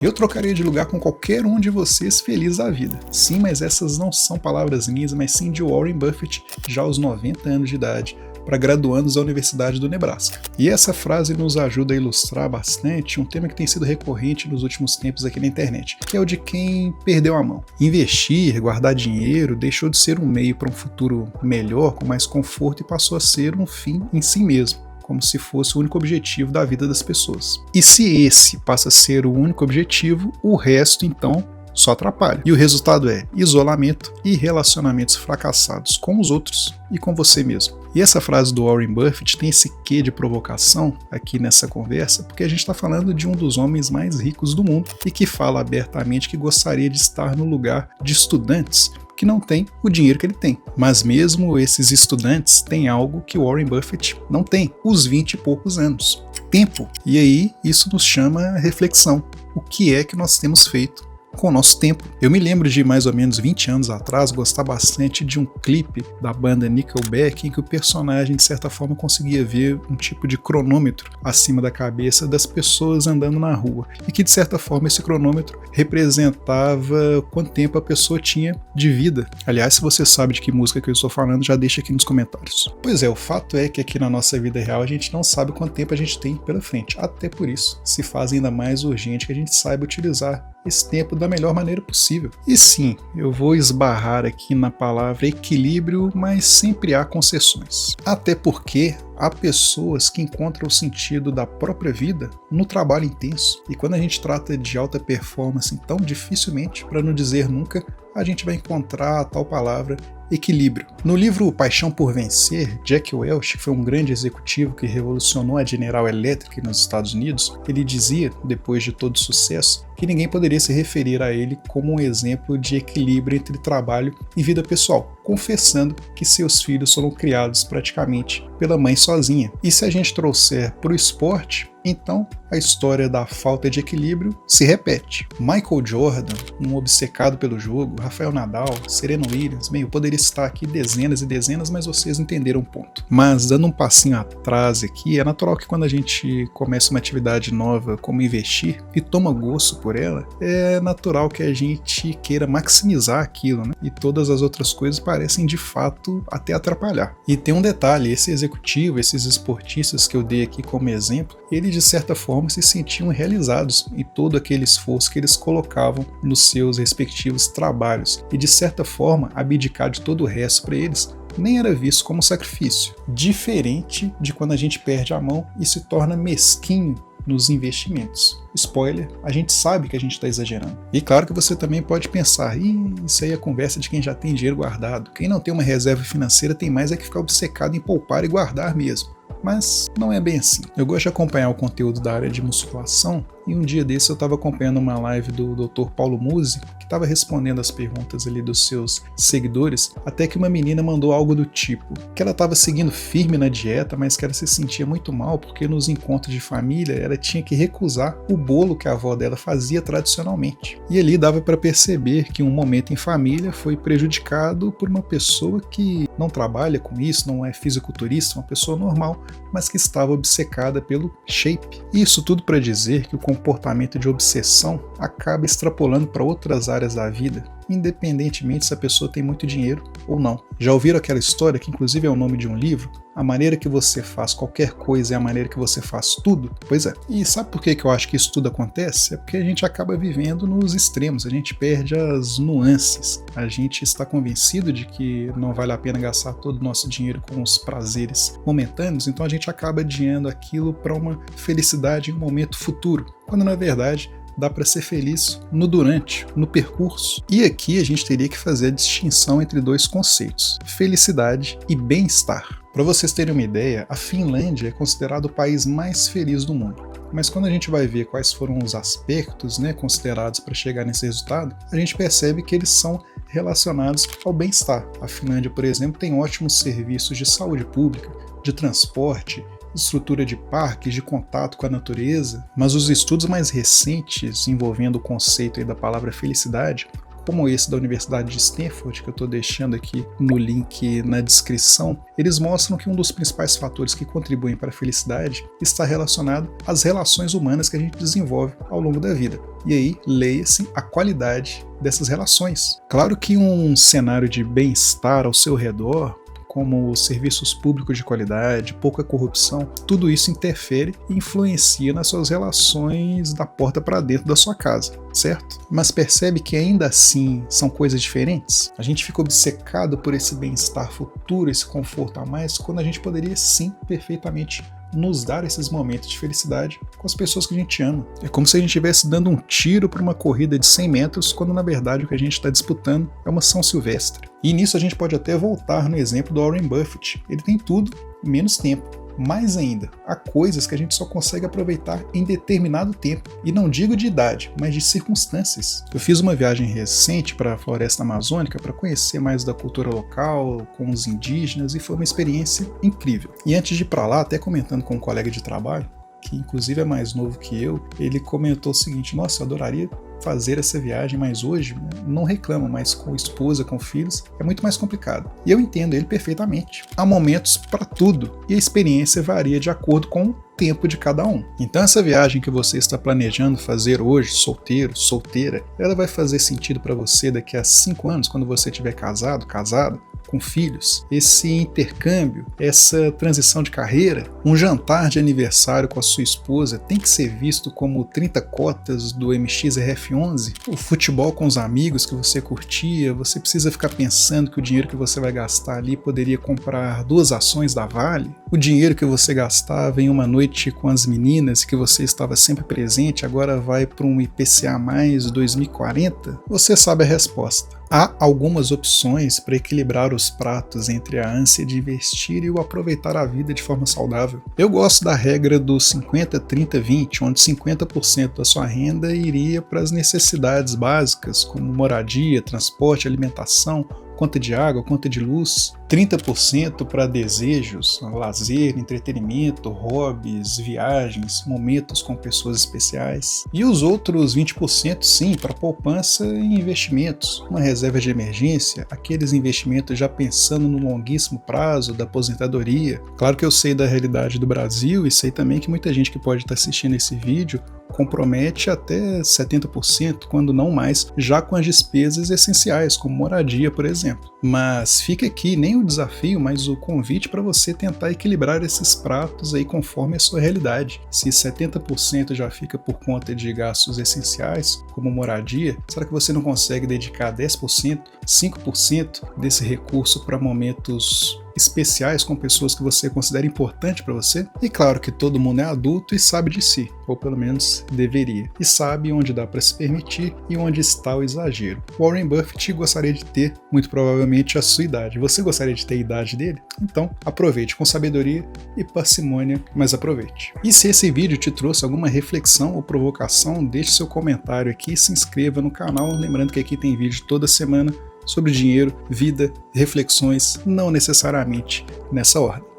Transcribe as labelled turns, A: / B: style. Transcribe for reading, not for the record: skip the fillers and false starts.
A: Eu trocaria de lugar com qualquer um de vocês feliz da vida. Sim, mas essas não são palavras minhas, mas sim de Warren Buffett, já aos 90 anos de idade, para graduandos da Universidade do Nebraska. E essa frase nos ajuda a ilustrar bastante um tema que tem sido recorrente nos últimos tempos aqui na internet, que é o de quem perdeu a mão. Investir, guardar dinheiro, deixou de ser um meio para um futuro melhor, com mais conforto, e passou a ser um fim em si mesmo, como se fosse o único objetivo da vida das pessoas. E se esse passa a ser o único objetivo, o resto então só atrapalha. E o resultado é isolamento e relacionamentos fracassados com os outros e com você mesmo. E essa frase do Warren Buffett tem esse quê de provocação aqui nessa conversa, porque a gente está falando de um dos homens mais ricos do mundo e que fala abertamente que gostaria de estar no lugar de estudantes que não têm o dinheiro que ele tem. Mas mesmo esses estudantes têm algo que o Warren Buffett não tem, os 20 e poucos anos. Tempo. E aí isso nos chama a reflexão. O que é que nós temos feito com o nosso tempo? Eu me lembro de mais ou menos 20 anos atrás gostar bastante de um clipe da banda Nickelback em que o personagem de certa forma conseguia ver um tipo de cronômetro acima da cabeça das pessoas andando na rua e que de certa forma esse cronômetro representava quanto tempo a pessoa tinha de vida. Aliás, se você sabe de que música que eu estou falando, já deixa aqui nos comentários. Pois é, o fato é que aqui na nossa vida real a gente não sabe quanto tempo a gente tem pela frente. Até por isso se faz ainda mais urgente que a gente saiba utilizar esse tempo da melhor maneira possível. E sim, eu vou esbarrar aqui na palavra equilíbrio, mas sempre há concessões. Até porque há pessoas que encontram o sentido da própria vida no trabalho intenso. E quando a gente trata de alta performance, então dificilmente, para não dizer nunca, a gente vai encontrar a tal palavra equilíbrio. No livro Paixão por Vencer, Jack Welch, que foi um grande executivo que revolucionou a General Electric nos Estados Unidos, ele dizia, depois de todo sucesso, que ninguém poderia se referir a ele como um exemplo de equilíbrio entre trabalho e vida pessoal, confessando que seus filhos foram criados praticamente pela mãe sozinha. E se a gente trouxer para o esporte, então a história da falta de equilíbrio se repete. Michael Jordan, um obcecado pelo jogo, Rafael Nadal, Serena Williams, bem, eu poderia citar aqui dezenas e dezenas, mas vocês entenderam o ponto. Mas dando um passinho atrás aqui, é natural que quando a gente começa uma atividade nova como investir e toma gosto por ela, é natural que a gente queira maximizar aquilo, né? E todas as outras coisas parecem de fato até atrapalhar. E tem um detalhe, esse executivo, esses esportistas que eu dei aqui como exemplo, eles de certa forma se sentiam realizados em todo aquele esforço que eles colocavam nos seus respectivos trabalhos e de certa forma abdicar de todo o resto para eles nem era visto como sacrifício, diferente de quando a gente perde a mão e se torna mesquinho nos investimentos. Spoiler, a gente sabe que a gente está exagerando. E claro que você também pode pensar, isso aí é conversa de quem já tem dinheiro guardado. Quem não tem uma reserva financeira tem mais é que ficar obcecado em poupar e guardar mesmo. Mas não é bem assim. Eu gosto de acompanhar o conteúdo da área de musculação e um dia desse eu estava acompanhando uma live do Dr. Paulo Musi, que estava respondendo as perguntas ali dos seus seguidores, até que uma menina mandou algo do tipo, que ela estava seguindo firme na dieta, mas que ela se sentia muito mal porque nos encontros de família ela tinha que recusar o bolo que a avó dela fazia tradicionalmente. E ali dava para perceber que um momento em família foi prejudicado por uma pessoa que não trabalha com isso, não é fisiculturista, uma pessoa normal, mas que estava obcecada pelo shape. Isso tudo para dizer que o comportamento de obsessão acaba extrapolando para outras áreas da vida, independentemente se a pessoa tem muito dinheiro ou não. Já ouviram aquela história, que inclusive é o nome de um livro? A maneira que você faz qualquer coisa é a maneira que você faz tudo? Pois é. E sabe por que eu acho que isso tudo acontece? É porque a gente acaba vivendo nos extremos, a gente perde as nuances. A gente está convencido de que não vale a pena gastar todo o nosso dinheiro com os prazeres momentâneos, então a gente acaba adiando aquilo para uma felicidade em um momento futuro, quando na verdade dá para ser feliz no durante, no percurso. E aqui a gente teria que fazer a distinção entre dois conceitos, felicidade e bem-estar. Para vocês terem uma ideia, a Finlândia é considerado o país mais feliz do mundo. Mas quando a gente vai ver quais foram os aspectos, considerados para chegar nesse resultado, a gente percebe que eles são relacionados ao bem-estar. A Finlândia, por exemplo, tem ótimos serviços de saúde pública, de transporte, estrutura de parques, de contato com a natureza, mas os estudos mais recentes envolvendo o conceito aí da palavra felicidade como esse da Universidade de Stanford, que eu estou deixando aqui no link na descrição, eles mostram que um dos principais fatores que contribuem para a felicidade está relacionado às relações humanas que a gente desenvolve ao longo da vida. E aí, leia-se a qualidade dessas relações. Claro que um cenário de bem-estar ao seu redor, como serviços públicos de qualidade, pouca corrupção, tudo isso interfere e influencia nas suas relações da porta para dentro da sua casa, certo? Mas percebe que ainda assim são coisas diferentes? A gente fica obcecado por esse bem-estar futuro, esse conforto a mais, quando a gente poderia sim perfeitamente nos dar esses momentos de felicidade com as pessoas que a gente ama. É como se a gente estivesse dando um tiro para uma corrida de 100 metros, quando na verdade o que a gente está disputando é uma São Silvestre. E nisso a gente pode até voltar no exemplo do Warren Buffett. Ele tem tudo, menos tempo. Mais ainda, há coisas que a gente só consegue aproveitar em determinado tempo. E não digo de idade, mas de circunstâncias. Eu fiz uma viagem recente para a floresta amazônica para conhecer mais da cultura local, com os indígenas, e foi uma experiência incrível. E antes de ir para lá, até comentando com um colega de trabalho, que inclusive é mais novo que eu, ele comentou o seguinte: nossa, eu adoraria fazer essa viagem, mas hoje não reclamo, mas com esposa, com filhos, é muito mais complicado. E eu entendo ele perfeitamente. Há momentos para tudo, e a experiência varia de acordo com o tempo de cada um. Então essa viagem que você está planejando fazer hoje, solteiro, solteira, ela vai fazer sentido para você daqui a 5 anos, quando você estiver casado, casada, com filhos. Esse intercâmbio, essa transição de carreira, um jantar de aniversário com a sua esposa tem que ser visto como 30 cotas do MXRF11, o futebol com os amigos que você curtia. Você precisa ficar pensando que o dinheiro que você vai gastar ali poderia comprar 2 ações da Vale. O dinheiro que você gastava em uma noite com as meninas, que você estava sempre presente, agora vai para um IPCA mais 2040? Você sabe a resposta. Há algumas opções para equilibrar os pratos entre a ânsia de investir e o aproveitar a vida de forma saudável. Eu gosto da regra do 50, 30, 20, onde 50% da sua renda iria para as necessidades básicas, como moradia, transporte, alimentação, conta de água, conta de luz, 30% para desejos, lazer, entretenimento, hobbies, viagens, momentos com pessoas especiais, e os outros 20% sim para poupança e investimentos, uma reserva de emergência, aqueles investimentos já pensando no longuíssimo prazo da aposentadoria. Claro que eu sei da realidade do Brasil e sei também que muita gente que pode estar assistindo esse vídeo compromete até 70%, quando não mais, já com as despesas essenciais, como moradia, por exemplo. Mas fica aqui nem o desafio, mas o convite para você tentar equilibrar esses pratos aí conforme a sua realidade. Se 70% já fica por conta de gastos essenciais, como moradia, será que você não consegue dedicar 10%, 5% desse recurso para momentos especiais com pessoas que você considera importante para você? E claro que todo mundo é adulto e sabe de si, ou pelo menos deveria, e sabe onde dá para se permitir e onde está o exagero. Warren Buffett gostaria de ter, muito provavelmente, a sua idade. Você gostaria de ter a idade dele? Então aproveite com sabedoria e parcimônia, mas aproveite. E se esse vídeo te trouxe alguma reflexão ou provocação, deixe seu comentário aqui e se inscreva no canal, lembrando que aqui tem vídeo toda semana sobre dinheiro, vida, reflexões, não necessariamente nessa ordem.